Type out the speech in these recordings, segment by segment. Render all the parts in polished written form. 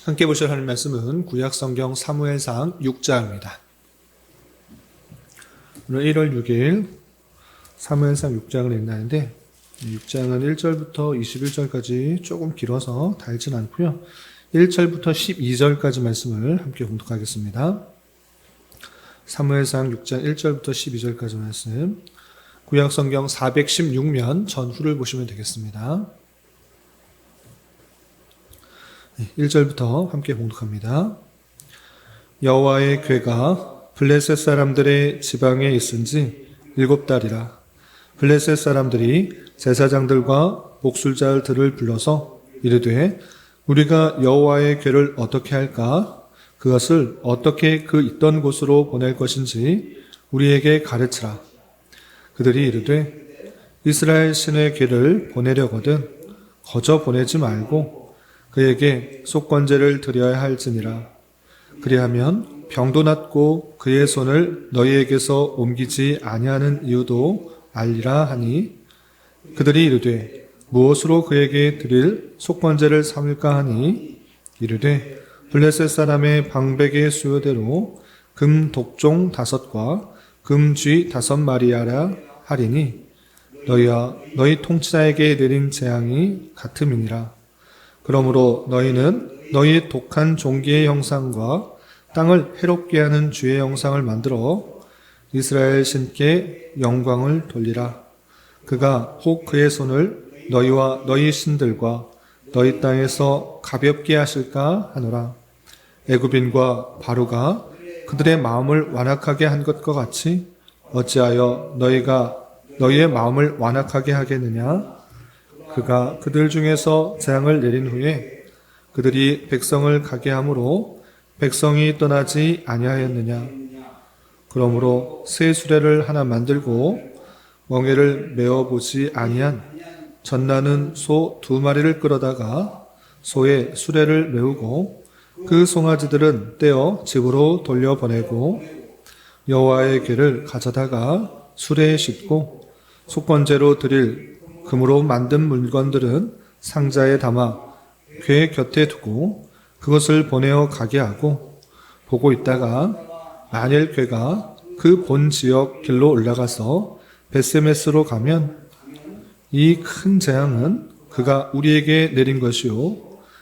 함께 보실 하나님 말씀은 구약성경 사무엘상 6장입니다. 오늘 1월 6일 사무엘상 6장을 읽나는데 6장은 1절부터 21절까지 조금 길어서 달진 않고요. 1절부터 12절까지 말씀을 함께 봉독하겠습니다. 사무엘상 6장 1절부터 12절까지 말씀, 구약성경 416면 전후를 보시면 되겠습니다. 1절부터 함께 봉독합니다. 여호와의 궤가 블레셋 사람들의 지방에 있은지 7달이라. 블레셋 사람들이 제사장들과 목술자들을 불러서 이르되 우리가 여호와의 궤를 어떻게 할까? 그것을 어떻게 그 있던 곳으로 보낼 것인지 우리에게 가르치라. 그들이 이르되 이스라엘 신의 궤를 보내려거든 거저 보내지 말고 그에게 속건제를 드려야 할지니라. 그리하면 병도 낫고 그의 손을 너희에게서 옮기지 아니하는 이유도 알리라 하니 그들이 이르되 무엇으로 그에게 드릴 속건제를 삼을까 하니 이르되 블레셋 사람의 방백의 수요대로 금 독종 5과 금 쥐 5마리하라 하리니 너희와 너희 통치자에게 내린 재앙이 같음이니라. 그러므로 너희는 너희의 독한 종기의 형상과 땅을 해롭게 하는 주의 형상을 만들어 이스라엘 신께 영광을 돌리라. 그가 혹 그의 손을 너희와 너희 신들과 너희 땅에서 가볍게 하실까 하노라. 애굽인과 바로가 그들의 마음을 완악하게 한 것과 같이 어찌하여 너희가 너희의 마음을 완악하게 하겠느냐? 그가 그들 중에서 재앙을 내린 후에 그들이 백성을 가게 함으로 백성이 떠나지 아니하였느냐. 그러므로 새 수레를 하나 만들고 멍에를 메어보지 아니한 젖나는 소 2마리를 끌어다가 소의 수레를 메우고 그 송아지들은 떼어 집으로 돌려보내고 여호와의 궤를 가져다가 수레에 싣고 속건제로 드릴 금으로 만든 물건들은 상자에 담아 궤 곁에 두고 그것을 보내어 가게 하고 보고 있다가 만일 궤가 그 본 지역 길로 올라가서 벳세메스로 가면 이 큰 재앙은 그가 우리에게 내린 것이요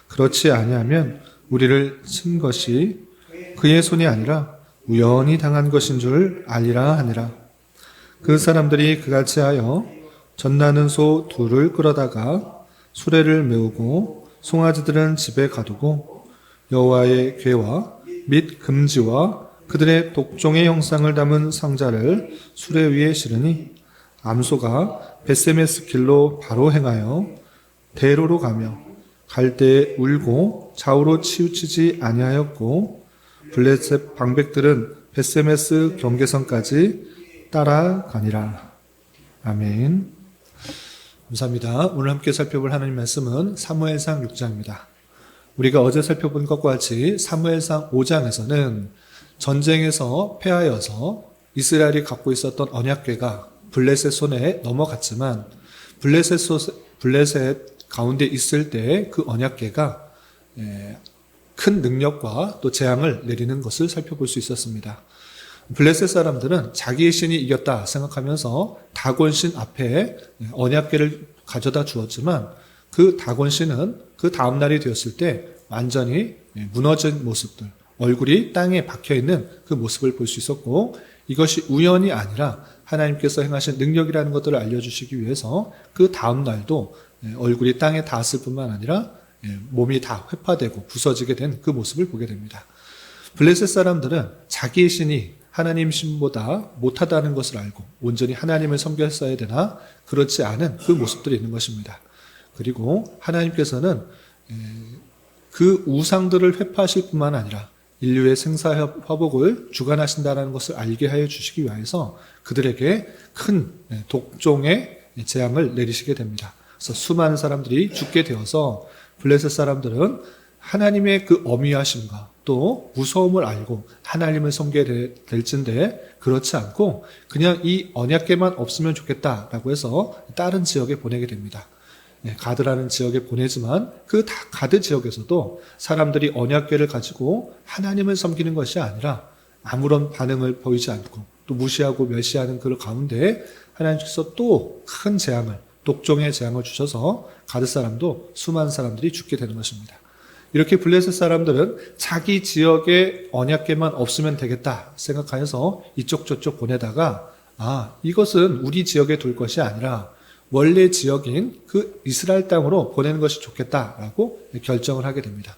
그렇지 아니하면 우리를 친 것이 그의 손이 아니라 우연히 당한 것인 줄 알리라 하니라. 그 사람들이 그같이 하여 젖나는 소 2를 끌어다가 수레를 메우고 송아지들은 집에 가두고 여호와의 궤와 및 금지와 그들의 독종의 형상을 담은 상자를 수레 위에 실으니 암소가 벳세메스 길로 바로 행하여 대로로 가며 갈 때에 울고 좌우로 치우치지 아니하였고 블레셋 방백들은 벳세메스 경계선까지 따라가니라. 아멘. 감사합니다. 오늘 함께 살펴볼 하나님 말씀은 사무엘상 6장입니다. 우리가 어제 살펴본 것과 같이 사무엘상 5장에서는 전쟁에서 패하여서 이스라엘이 갖고 있었던 언약궤가 블레셋 손에 넘어갔지만 블레셋 가운데 있을 때 그 언약궤가 큰 능력과 또 재앙을 내리는 것을 살펴볼 수 있었습니다. 블레셋 사람들은 자기의 신이 이겼다 생각하면서 다곤신 앞에 언약궤를 가져다 주었지만 그 다곤신은 그 다음 날이 되었을 때 완전히 무너진 모습들, 얼굴이 땅에 박혀있는 그 모습을 볼 수 있었고 이것이 우연이 아니라 하나님께서 행하신 능력이라는 것들을 알려주시기 위해서 그 다음 날도 얼굴이 땅에 닿았을 뿐만 아니라 몸이 다 회파되고 부서지게 된 그 모습을 보게 됩니다. 블레셋 사람들은 자기의 신이 하나님 신보다 못하다는 것을 알고 온전히 하나님을 섬겼어야 되나 그렇지 않은 그 모습들이 있는 것입니다. 그리고 하나님께서는 그 우상들을 회파하실 뿐만 아니라 인류의 생사화복을 주관하신다는 것을 알게 하여 주시기 위해서 그들에게 큰 독종의 재앙을 내리시게 됩니다. 그래서 수많은 사람들이 죽게 되어서 블레셋 사람들은 하나님의 그 어미하심과 또 무서움을 알고 하나님을 섬기게 될진데 그렇지 않고 그냥 이 언약궤만 없으면 좋겠다라고 해서 다른 지역에 보내게 됩니다. 가드라는 지역에 보내지만 그 가드 지역에서도 사람들이 언약궤를 가지고 하나님을 섬기는 것이 아니라 아무런 반응을 보이지 않고 또 무시하고 멸시하는 그 가운데 하나님께서 또 큰 재앙을, 독종의 재앙을 주셔서 가드 사람도 수많은 사람들이 죽게 되는 것입니다. 이렇게 블레셋 사람들은 자기 지역에 언약궤만 없으면 되겠다 생각하여서 이쪽 저쪽 보내다가 이것은 우리 지역에 둘 것이 아니라 원래 지역인 그 이스라엘 땅으로 보내는 것이 좋겠다라고 결정을 하게 됩니다.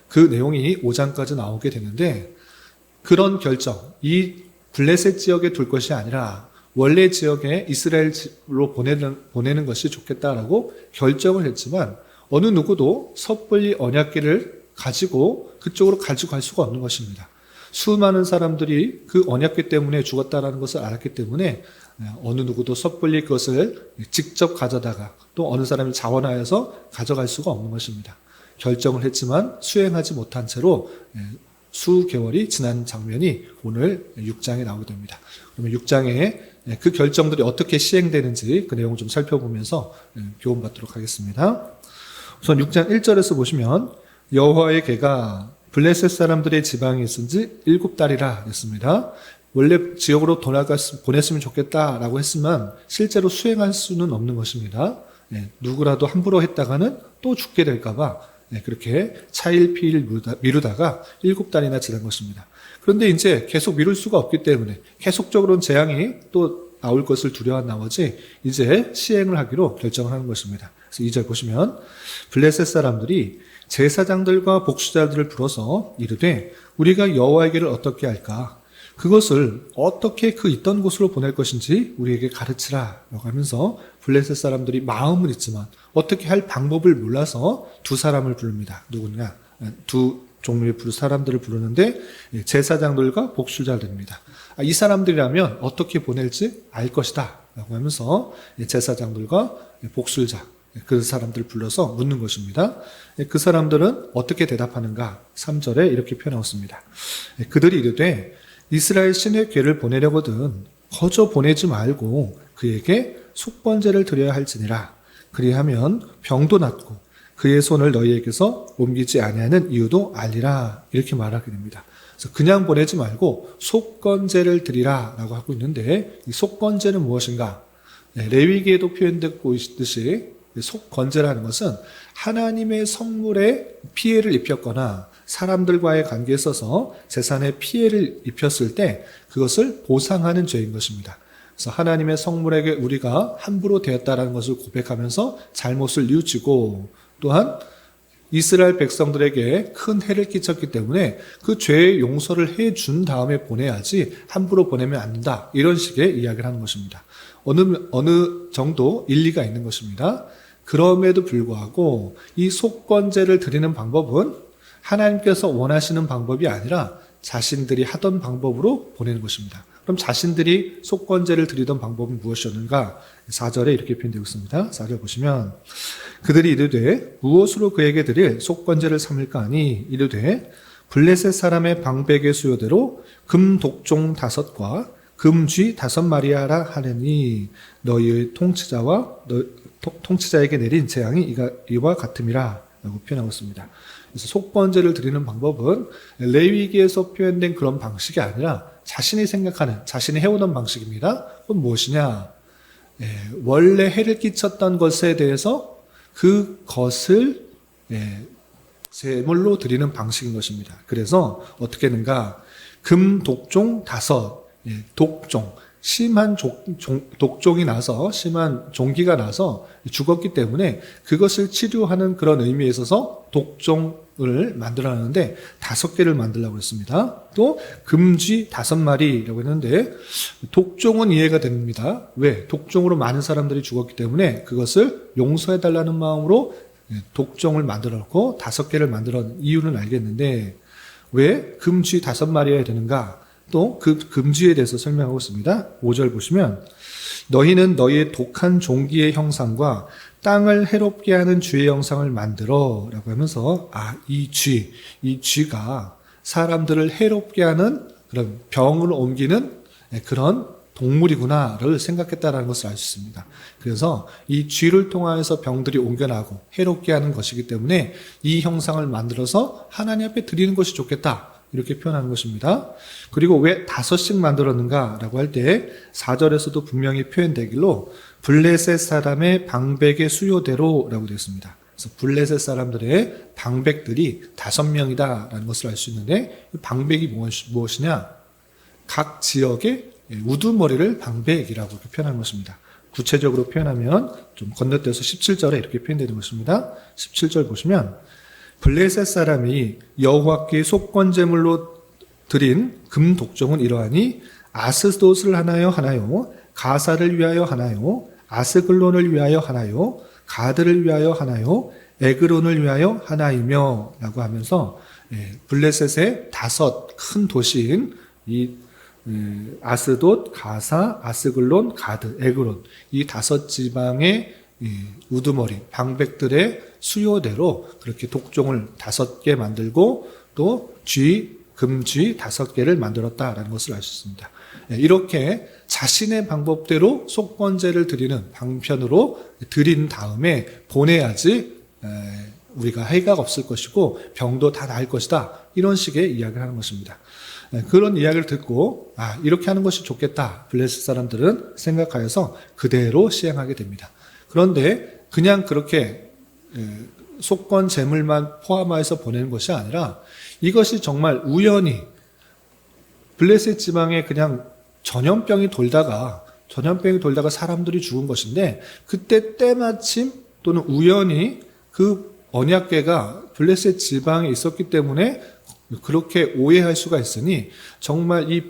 그 내용이 5장까지 나오게 되는데 그런 결정, 이 블레셋 지역에 둘 것이 아니라 원래 지역에 이스라엘로 보내는 것이 좋겠다라고 결정을 했지만 어느 누구도 섣불리 언약궤를 가지고 그쪽으로 가지고 갈 수가 없는 것입니다. 수많은 사람들이 그 언약궤 때문에 죽었다라는 것을 알았기 때문에 어느 누구도 섣불리 그것을 직접 가져다가 또 어느 사람이 자원하여서 가져갈 수가 없는 것입니다. 결정을 했지만 수행하지 못한 채로 수개월이 지난 장면이 오늘 6장에 나오게 됩니다. 그러면 6장에 그 결정들이 어떻게 시행되는지 그 내용을 좀 살펴보면서 교훈받도록 하겠습니다. 우선 6장 1절에서 보시면 여호와의 궤가 블레셋 사람들의 지방에 있은 지 7달이라 했습니다. 원래 지역으로 보냈으면 좋겠다라고 했으면 실제로 수행할 수는 없는 것입니다. 누구라도 함부로 했다가는 또 죽게 될까봐 그렇게 차일피일 미루다가 7달이나 지난 것입니다. 그런데 이제 계속 미룰 수가 없기 때문에 계속적으로는 재앙이 또 나올 것을 두려워한 나머지 이제 시행을 하기로 결정을 하는 것입니다. 그래서 2절 보시면 블레셋 사람들이 제사장들과 복수자들을 불러서 이르되 우리가 여호와의 궤를 어떻게 할까? 그것을 어떻게 그 있던 곳으로 보낼 것인지 우리에게 가르치라 라고 하면서 블레셋 사람들이 마음은 있지만 어떻게 할 방법을 몰라서 두 사람을 부릅니다. 누구냐? 두 종류의 사람들을 부르는데 제사장들과 복수자들입니다. 이 사람들이라면 어떻게 보낼지 알 것이다 라고 하면서 제사장들과 복수자 그 사람들을 불러서 묻는 것입니다. 그 사람들은 어떻게 대답하는가? 3절에 이렇게 표현하고 있습니다. 그들이 이르되 이스라엘 신의 궤를 보내려거든 거저 보내지 말고 그에게 속번제를 드려야 할지니라. 그리하면 병도 낫고 그의 손을 너희에게서 옮기지 아니하는 이유도 알리라. 이렇게 말하게 됩니다. 그래서 그냥 보내지 말고 속건제를 드리라 라고 하고 있는데 이 속건제는 무엇인가? 레위기에도 표현되고 있듯이 속건제라는 것은 하나님의 성물에 피해를 입혔거나 사람들과의 관계에 있어서 재산에 피해를 입혔을 때 그것을 보상하는 죄인 것입니다. 그래서 하나님의 성물에게 우리가 함부로 되었다라는 것을 고백하면서 잘못을 뉘우치고 또한 이스라엘 백성들에게 큰 해를 끼쳤기 때문에 그 죄의 용서를 해준 다음에 보내야지 함부로 보내면 안 된다. 이런 식의 이야기를 하는 것입니다. 어느 정도 일리가 있는 것입니다. 그럼에도 불구하고 이 속건제를 드리는 방법은 하나님께서 원하시는 방법이 아니라 자신들이 하던 방법으로 보내는 것입니다. 그럼 자신들이 속건제를 드리던 방법은 무엇이었는가? 4절에 이렇게 표현되고 있습니다. 4절 보시면 그들이 이르되 무엇으로 그에게 드릴 속건제를 삼을까 하니 이르되 블레셋 사람의 방백의 수요대로 금 독종 5과 금쥐 5마리하라 하느니 너희의 통치자에게 내린 재앙이 이와 같음이라 라고 표현하고 있습니다. 그래서 속번제를 드리는 방법은 레위기에서 표현된 그런 방식이 아니라 자신이 생각하는, 자신이 해오던 방식입니다. 그건 무엇이냐? 원래 해를 끼쳤던 것에 대해서 그것을 제물로 드리는 방식인 것입니다. 그래서 어떻게 하는가? 금 독종 5, 독종, 심한 독종이 나서 심한 종기가 나서 죽었기 때문에 그것을 치료하는 그런 의미에 있어서 독종을 만들어놨는데 5개를 만들려고 했습니다. 또 금쥐 5마리라고 했는데 독종은 이해가 됩니다. 왜? 독종으로 많은 사람들이 죽었기 때문에 그것을 용서해달라는 마음으로 독종을 만들어놓고 5개를 만들어놓은 이유는 알겠는데 왜 금쥐 5마리여야 되는가? 또 그 금쥐에 대해서 설명하고 있습니다. 5절 보시면 너희는 너희의 독한 종기의 형상과 땅을 해롭게 하는 쥐의 형상을 만들어 라고 하면서 이 쥐가 사람들을 해롭게 하는 그런 병을 옮기는 그런 동물이구나를 생각했다라는 것을 알 수 있습니다. 그래서 이 쥐를 통하여서 병들이 옮겨나고 해롭게 하는 것이기 때문에 이 형상을 만들어서 하나님 앞에 드리는 것이 좋겠다. 이렇게 표현하는 것입니다. 그리고 왜 5씩 만들었는가라고 할 때 4절에서도 분명히 표현되길로 블레셋 사람의 방백의 수요대로라고 되어 있습니다. 그래서 블레셋 사람들의 방백들이 5명이다라는 것을 알 수 있는데 방백이 무엇이냐? 각 지역의 우두머리를 방백이라고 이렇게 표현하는 것입니다. 구체적으로 표현하면 좀 건너뛰어서 17절에 이렇게 표현되는 것입니다. 17절 보시면 블레셋 사람이 여호와께 속건제물로 드린 금 독종은 이러하니 아스돗을 하나요 가사를 위하여 하나요 아스글론을 위하여 하나요 가드를 위하여 하나요 에그론을 위하여 하나이며 라고 하면서 블레셋의 5 큰 도시인 이 아스돗, 가사, 아스글론, 가드, 에그론 이 5 지방의 우두머리, 방백들의 수요대로 그렇게 독종을 5개 만들고 또 금쥐 5개를 만들었다라는 것을 알 수 있습니다. 이렇게 자신의 방법대로 속건제를 드리는 방편으로 드린 다음에 보내야지 우리가 해가 없을 것이고 병도 다 나을 것이다. 이런 식의 이야기를 하는 것입니다. 그런 이야기를 듣고 이렇게 하는 것이 좋겠다. 블레셋 사람들은 생각하여서 그대로 시행하게 됩니다. 그런데 그냥 그렇게 속건 제물만 포함해서 보내는 것이 아니라 이것이 정말 우연히 블레셋 지방에 그냥 전염병이 돌다가 사람들이 죽은 것인데 그때 때마침 또는 우연히 그 언약궤가 블레셋 지방에 있었기 때문에 그렇게 오해할 수가 있으니 정말 이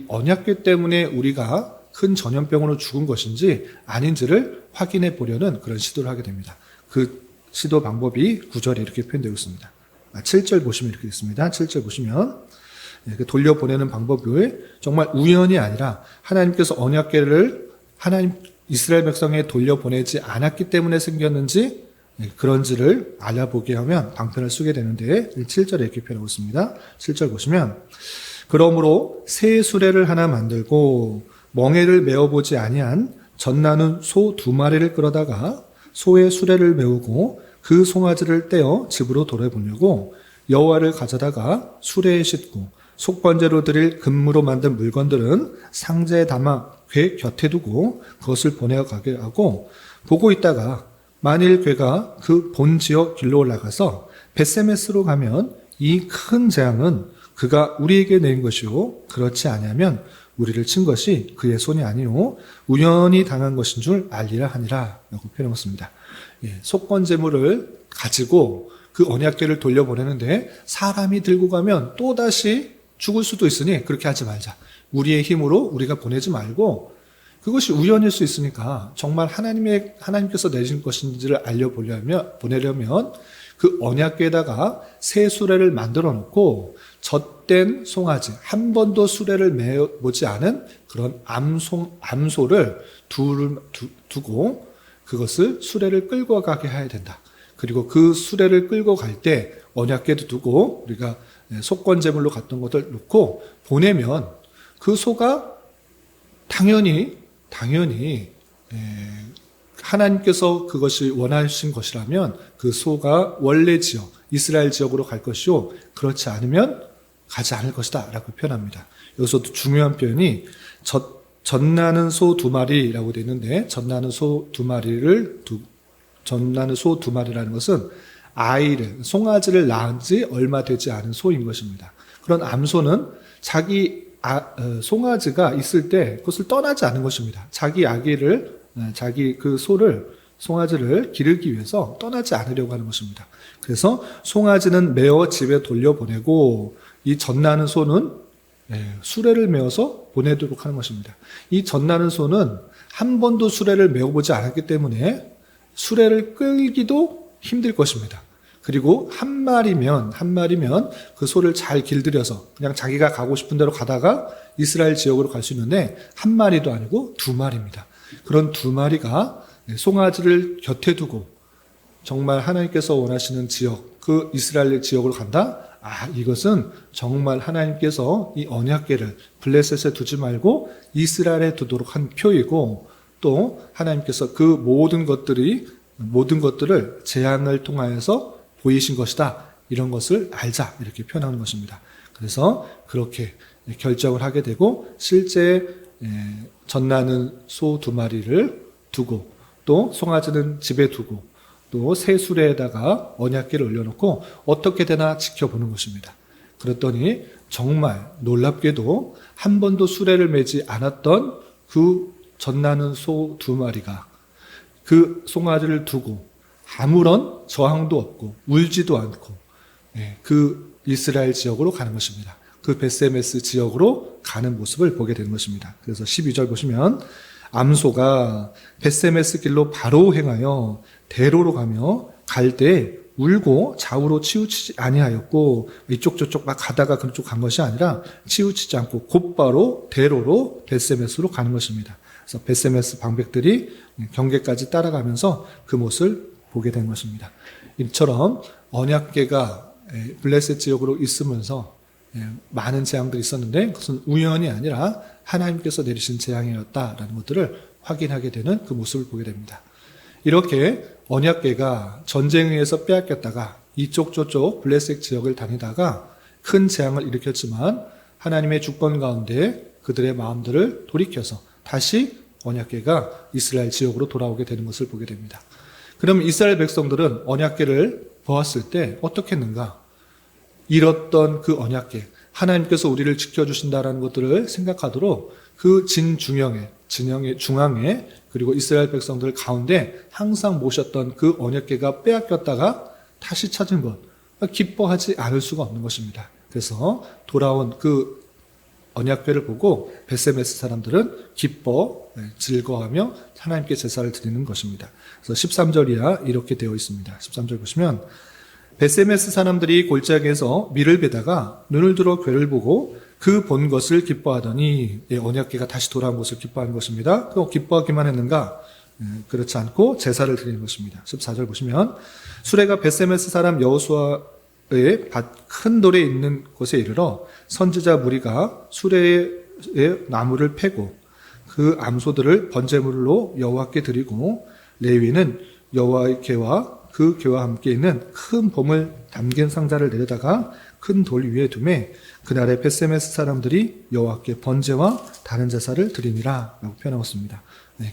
언약궤 때문에 우리가 큰 전염병으로 죽은 것인지 아닌지를 확인해 보려는 그런 시도를 하게 됩니다. 그 시도 방법이 9절에 이렇게 표현되어 있습니다. 7절 보시면 이렇게 있습니다. 7절 보시면 돌려보내는 방법이 정말 우연이 아니라 하나님께서 언약궤를 이스라엘 백성에 돌려보내지 않았기 때문에 생겼는지 그런지를 알아보게 하면 방편을 쓰게 되는데 7절에 이렇게 표현하고 있습니다. 7절 보시면 그러므로 새 수레를 하나 만들고 멍에를 메어보지 아니한 젖나는 소 2마리를 끌어다가 소의 수레를 메우고 그 송아지를 떼어 집으로 돌아보려고 여호와를 가져다가 수레에 싣고 속건제로 드릴 금으로 만든 물건들은 상자에 담아 궤 곁에 두고 그것을 보내어가게 하고 보고 있다가 만일 궤가 그 본 지역 길로 올라가서 벳세메스로 가면 이 큰 재앙은 그가 우리에게 낸 것이요 그렇지 아니하면 우리를 친 것이 그의 손이 아니요 우연히 당한 것인 줄 알리라 하니라 라고 표현했습니다. 속건제물을 가지고 그 언약궤를 돌려보내는데 사람이 들고 가면 또다시 죽을 수도 있으니 그렇게 하지 말자. 우리의 힘으로 우리가 보내지 말고 그것이 우연일 수 있으니까 정말 하나님께서 내신 것인지를 보내려면 그 언약궤에다가 새 수레를 만들어 놓고 젖된 송아지, 한 번도 수레를 메어보지 않은 그런 암소를 두고 그것을 수레를 끌고 가게 해야 된다. 그리고 그 수레를 끌고 갈 때 언약궤도 두고 우리가 속건제물로 갔던 것을 놓고 보내면 그 소가 당연히 하나님께서 그것이 원하신 것이라면 그 소가 원래 지역, 이스라엘 지역으로 갈 것이요 그렇지 않으면 가지 않을 것이다 라고 표현합니다. 여기서도 중요한 표현이 젖나는 소 2마리라고 되어 있는데 젖나는 소 2마리라는 것은 송아지를 낳은 지 얼마 되지 않은 소인 것입니다. 그런 암소는 자기 송아지가 있을 때 그것을 떠나지 않은 것입니다. 자기 송아지를 기르기 위해서 떠나지 않으려고 하는 것입니다. 그래서 송아지는 메어 집에 돌려보내고 이 젖나는 소는 수레를 메어서 보내도록 하는 것입니다. 이 젖나는 소는 한 번도 수레를 메어보지 않았기 때문에 수레를 끌기도 힘들 것입니다. 그리고 한 마리면 그 소를 잘 길들여서 그냥 자기가 가고 싶은 대로 가다가 이스라엘 지역으로 갈 수 있는데 한 마리도 아니고 2마리입니다. 그런 2마리가 송아지를 곁에 두고 정말 하나님께서 원하시는 지역, 그 이스라엘 지역으로 간다? 이것은 정말 하나님께서 이 언약궤를 블레셋에 두지 말고 이스라엘에 두도록 한 표이고, 또 하나님께서 그 모든 것들을 재앙을 통하여서 보이신 것이다. 이런 것을 알자. 이렇게 표현하는 것입니다. 그래서 그렇게 결정을 하게 되고, 실제 젖나는 소 2마리를 두고, 또 송아지는 집에 두고, 또 새 수레에다가 언약궤를 올려놓고 어떻게 되나 지켜보는 것입니다. 그랬더니 정말 놀랍게도 한 번도 수레를 매지 않았던 그 젖나는 소 2마리가 그 송아지를 두고 아무런 저항도 없고 울지도 않고 그 이스라엘 지역으로 가는 것입니다. 그 베세메스 지역으로 가는 모습을 보게 되는 것입니다. 그래서 12절 보시면 암소가 베세메스 길로 바로 행하여 대로로 가며 갈 때 울고 좌우로 치우치지 아니하였고, 이쪽 저쪽 막 가다가 그쪽 간 것이 아니라 치우치지 않고 곧바로 대로로 베세메스로 가는 것입니다. 그래서 베세메스 방백들이 경계까지 따라가면서 그 모습을 보게 된 것입니다. 이처럼 언약궤가 블레셋 지역으로 있으면서 많은 재앙들이 있었는데 그것은 우연이 아니라 하나님께서 내리신 재앙이었다라는 것들을 확인하게 되는 그 모습을 보게 됩니다. 이렇게 언약궤가 전쟁에 의해서 빼앗겼다가 이쪽 저쪽 블레셋 지역을 다니다가 큰 재앙을 일으켰지만 하나님의 주권 가운데 그들의 마음들을 돌이켜서 다시 언약궤가 이스라엘 지역으로 돌아오게 되는 것을 보게 됩니다. 그럼 이스라엘 백성들은 언약궤를 보았을 때 어떻게 했는가? 잃었던 그 언약궤, 하나님께서 우리를 지켜주신다라는 것들을 생각하도록 그 진영의 중앙에 그리고 이스라엘 백성들 가운데 항상 모셨던 그 언약궤가 빼앗겼다가 다시 찾은 것, 기뻐하지 않을 수가 없는 것입니다. 그래서 돌아온 그 언약궤를 보고 베세메스 사람들은 기뻐 즐거워하며 하나님께 제사를 드리는 것입니다. 그래서 13절이야 이렇게 되어 있습니다. 13절 보시면 베세메스 사람들이 골짜기에서 밀을 베다가 눈을 들어 궤를 보고 그 본 것을 기뻐하더니, 언약궤가 다시 돌아온 것을 기뻐하는 것입니다. 또 기뻐하기만 했는가? 그렇지 않고 제사를 드리는 것입니다. 14절 보시면 수레가 베세메스 사람 여호수아의 큰 돌에 있는 곳에 이르러 선지자 무리가 수레의 나무를 패고 그 암소들을 번제물로 여호와께 드리고, 레위는 여호와의 궤와 그 궤와 함께 있는 큰 봄을 담긴 상자를 내려다가 큰 돌 위에 두매 그날에 베세메스 사람들이 여호와께 번제와 다른 제사를 드리니라 라고 표현하고 있습니다.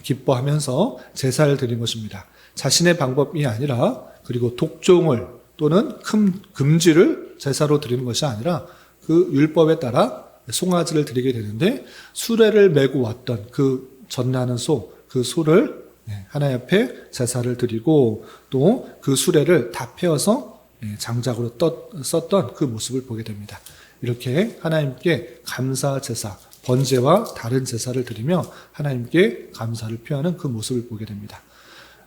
기뻐하면서 제사를 드린 것입니다. 자신의 방법이 아니라, 그리고 독종을 또는 큰 금지를 제사로 드리는 것이 아니라 그 율법에 따라 송아지를 드리게 되는데, 수레를 메고 왔던 그 젖나는 소, 그 소를 하나님 앞에 제사를 드리고 또 그 수레를 다 패어서 장작으로 썼던 그 모습을 보게 됩니다. 이렇게 하나님께 감사 제사, 번제와 다른 제사를 드리며 하나님께 감사를 표하는 그 모습을 보게 됩니다.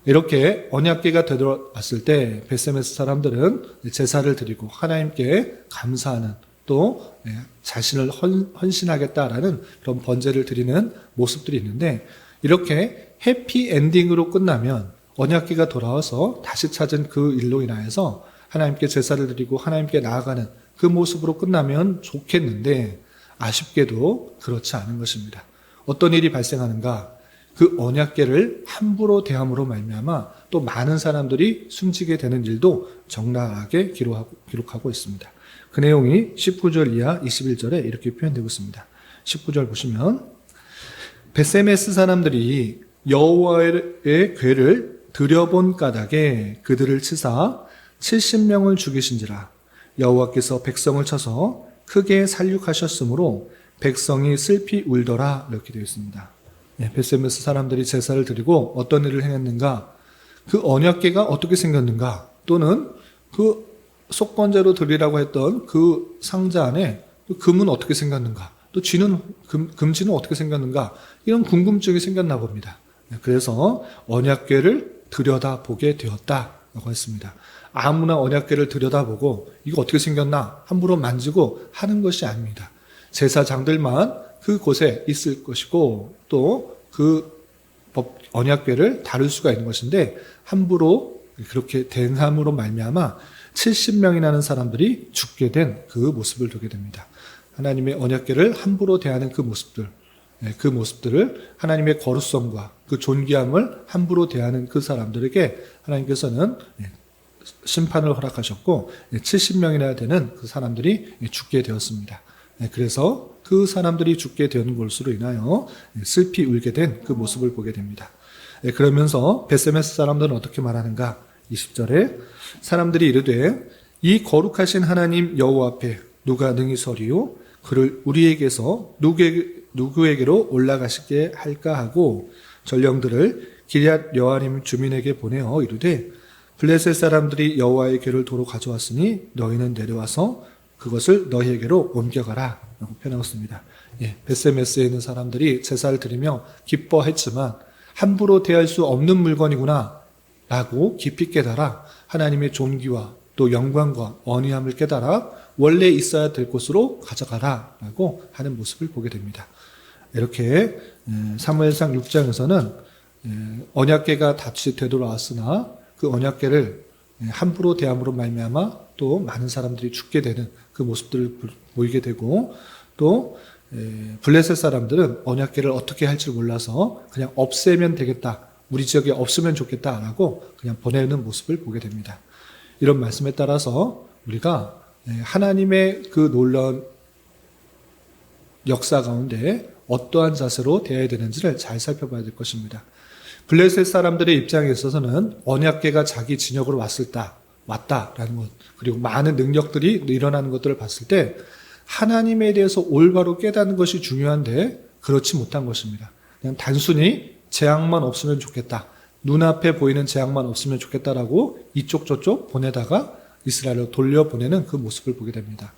이렇게 언약궤가 되돌아왔을 때 베세메스 사람들은 제사를 드리고 하나님께 감사하는, 또 자신을 헌신하겠다라는 그런 번제를 드리는 모습들이 있는데, 이렇게 해피 엔딩으로 끝나면 언약궤가 돌아와서 다시 찾은 그 일로 인하여서 하나님께 제사를 드리고 하나님께 나아가는 그 모습으로 끝나면 좋겠는데, 아쉽게도 그렇지 않은 것입니다. 어떤 일이 발생하는가? 그 언약궤를 함부로 대함으로 말미암아 또 많은 사람들이 숨지게 되는 일도 적나라하게 기록하고 있습니다. 그 내용이 19절 이하 21절에 이렇게 표현되고 있습니다. 19절 보시면 베세메스 사람들이 여호와의 궤를 들여본 까닭에 그들을 치사 70명을 죽이신지라. 여호와께서 백성을 쳐서 크게 살육하셨으므로 백성이 슬피 울더라. 이렇게 되어 있습니다. 베세메스 사람들이 제사를 드리고 어떤 일을 행했는가? 그 언약궤가 어떻게 생겼는가? 또는 그 속번제로 드리라고 했던 그 상자 안에 금은 어떻게 생겼는가? 또 쥐는 금쥐는 어떻게 생겼는가? 이런 궁금증이 생겼나 봅니다. 그래서 언약궤를 들여다보게 되었다라고 했습니다. 아무나 언약궤를 들여다보고 이거 어떻게 생겼나 함부로 만지고 하는 것이 아닙니다. 제사장들만 그곳에 있을 것이고 또 그 언약궤를 다룰 수가 있는 것인데, 함부로 그렇게 대함으로 말미암아 70명이라는 사람들이 죽게 된 그 모습을 보게 됩니다. 하나님의 언약궤를 함부로 대하는 그 모습들, 그 모습들을 하나님의 거룩성과 그 존귀함을 함부로 대하는 그 사람들에게 하나님께서는 심판을 허락하셨고 70명이나 되는 그 사람들이 죽게 되었습니다. 그래서 그 사람들이 죽게 된 것으로 인하여 슬피 울게 된 그 모습을 보게 됩니다. 그러면서 벳세메스 사람들은 어떻게 말하는가? 20절에 사람들이 이르되 이 거룩하신 하나님 여호와 앞에 누가 능히 서리요? 그를 우리에게서 누구에게로 올라가시게 할까 하고 전령들을 기럇 여아림 주민에게 보내어 이르되 블레셋 사람들이 여호와의 궤를 도로 가져왔으니 너희는 내려와서 그것을 너희에게로 옮겨가라 라고 표현하였습니다. 벳세메스에 있는 사람들이 제사를 드리며 기뻐했지만 함부로 대할 수 없는 물건이구나 라고 깊이 깨달아 하나님의 존귀와 또 영광과 언위함을 깨달아 원래 있어야 될 곳으로 가져가라 라고 하는 모습을 보게 됩니다. 이렇게 사무엘상 6장에서는 언약궤가 다시 되돌아왔으나 그 언약궤를 함부로 대함으로 말미암아 또 많은 사람들이 죽게 되는 그 모습들을 보이게 되고 또 블레셋 사람들은 언약궤를 어떻게 할지 몰라서 그냥 없애면 되겠다. 우리 지역에 없으면 좋겠다라고 그냥 보내는 모습을 보게 됩니다. 이런 말씀에 따라서 우리가 하나님의 그 놀라운 역사 가운데 어떠한 자세로 대해야 되는지를 잘 살펴봐야 될 것입니다. 블레셋 사람들의 입장에 있어서는 언약궤가 자기 진영으로 왔다라는 것, 그리고 많은 능력들이 일어나는 것들을 봤을 때 하나님에 대해서 올바로 깨닫는 것이 중요한데 그렇지 못한 것입니다. 그냥 단순히 재앙만 없으면 좋겠다. 눈앞에 보이는 재앙만 없으면 좋겠다라고 이쪽 저쪽 보내다가 이스라엘로 돌려보내는 그 모습을 보게 됩니다.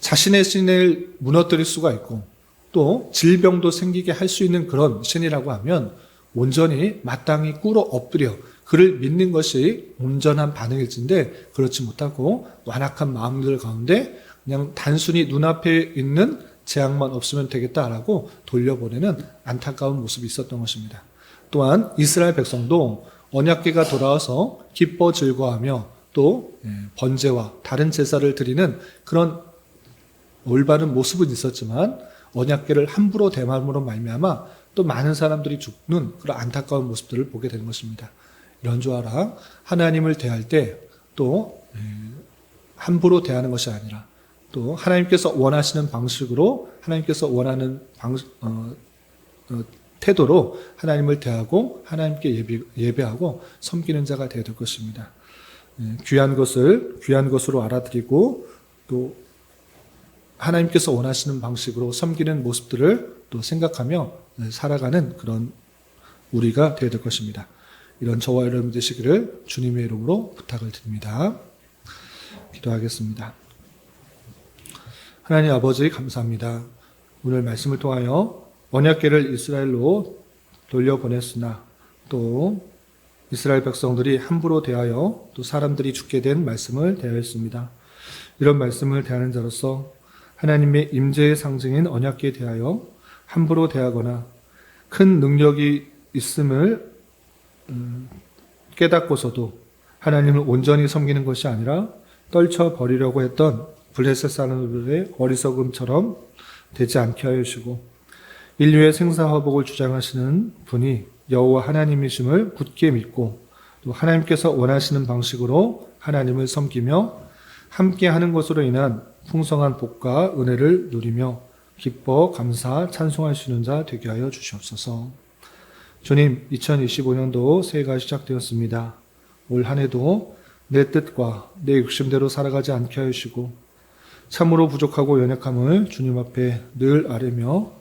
자신의 신을 무너뜨릴 수가 있고 또 질병도 생기게 할 수 있는 그런 신이라고 하면 온전히 마땅히 꿇어 엎드려 그를 믿는 것이 온전한 반응일진데 그렇지 못하고 완악한 마음들 가운데 그냥 단순히 눈앞에 있는 재앙만 없으면 되겠다라고 돌려보내는 안타까운 모습이 있었던 것입니다. 또한 이스라엘 백성도 언약궤가 돌아와서 기뻐 즐거워하며 또 번제와 다른 제사를 드리는 그런 올바른 모습은 있었지만 언약궤를 함부로 대함으로 말미암아 또 많은 사람들이 죽는 그런 안타까운 모습들을 보게 되는 것입니다. 이런 줄 알아 하나님을 대할 때 또 함부로 대하는 것이 아니라 또 하나님께서 원하시는 방식으로 하나님께서 원하는 태도로 하나님을 대하고 하나님께 예배하고 섬기는 자가 되어야 될 것입니다. 귀한 것으로 알아들이고 또 하나님께서 원하시는 방식으로 섬기는 모습들을 또 생각하며 살아가는 그런 우리가 되어야 될 것입니다. 이런 저와 여러분 되시기를 주님의 이름으로 부탁을 드립니다. 기도하겠습니다. 하나님 아버지 감사합니다. 오늘 말씀을 통하여 언약궤를 이스라엘로 돌려보냈으나 또 이스라엘 백성들이 함부로 대하여 또 사람들이 죽게 된 말씀을 대하였습니다. 이런 말씀을 대하는 자로서 하나님의 임재의 상징인 언약궤에 대하여 함부로 대하거나 큰 능력이 있음을 깨닫고서도 하나님을 온전히 섬기는 것이 아니라 떨쳐버리려고 했던 블레셋 사람들의 어리석음처럼 되지 않게 하여 주시고 인류의 생사화복을 주장하시는 분이 여호와 하나님이심을 굳게 믿고 또 하나님께서 원하시는 방식으로 하나님을 섬기며 함께하는 것으로 인한 풍성한 복과 은혜를 누리며 기뻐 감사 찬송할 수 있는 자 되게 하여 주시옵소서. 주님, 2025년도 새해가 시작되었습니다. 올 한 해도 내 뜻과 내 욕심대로 살아가지 않게 하여 주시고 참으로 부족하고 연약함을 주님 앞에 늘 아뢰며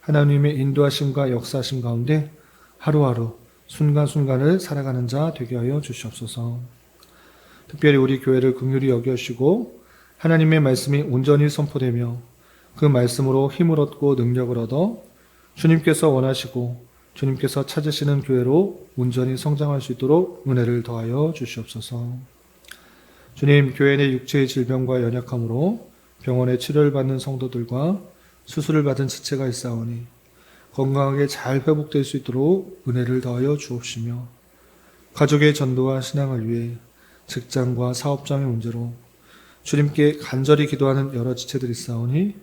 하나님의 인도하심과 역사하심 가운데 하루하루 순간순간을 살아가는 자 되게 하여 주시옵소서. 특별히 우리 교회를 긍휼히 여겨주시고 하나님의 말씀이 온전히 선포되며 그 말씀으로 힘을 얻고 능력을 얻어 주님께서 원하시고 주님께서 찾으시는 교회로 온전히 성장할 수 있도록 은혜를 더하여 주시옵소서. 주님, 교회 내 육체의 질병과 연약함으로 병원에 치료를 받는 성도들과 수술을 받은 지체가 있사오니 건강하게 잘 회복될 수 있도록 은혜를 더하여 주옵시며 가족의 전도와 신앙을 위해 직장과 사업장의 문제로 주님께 간절히 기도하는 여러 지체들이 있사오니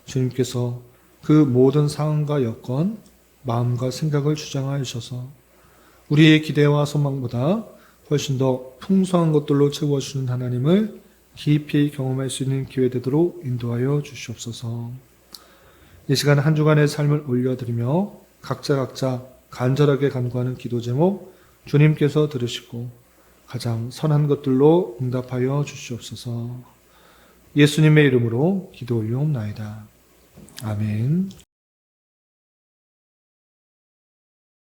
주님께서 그 모든 상황과 여건, 마음과 생각을 주장하여 주셔서 우리의 기대와 소망보다 훨씬 더 풍성한 것들로 채워주는 하나님을 깊이 경험할 수 있는 기회 되도록 인도하여 주시옵소서. 이 시간 한 주간의 삶을 올려드리며 각자 간절하게 간구하는 기도 제목 주님께서 들으시고 가장 선한 것들로 응답하여 주시옵소서. 예수님의 이름으로 기도 올리옵나이다. 아멘.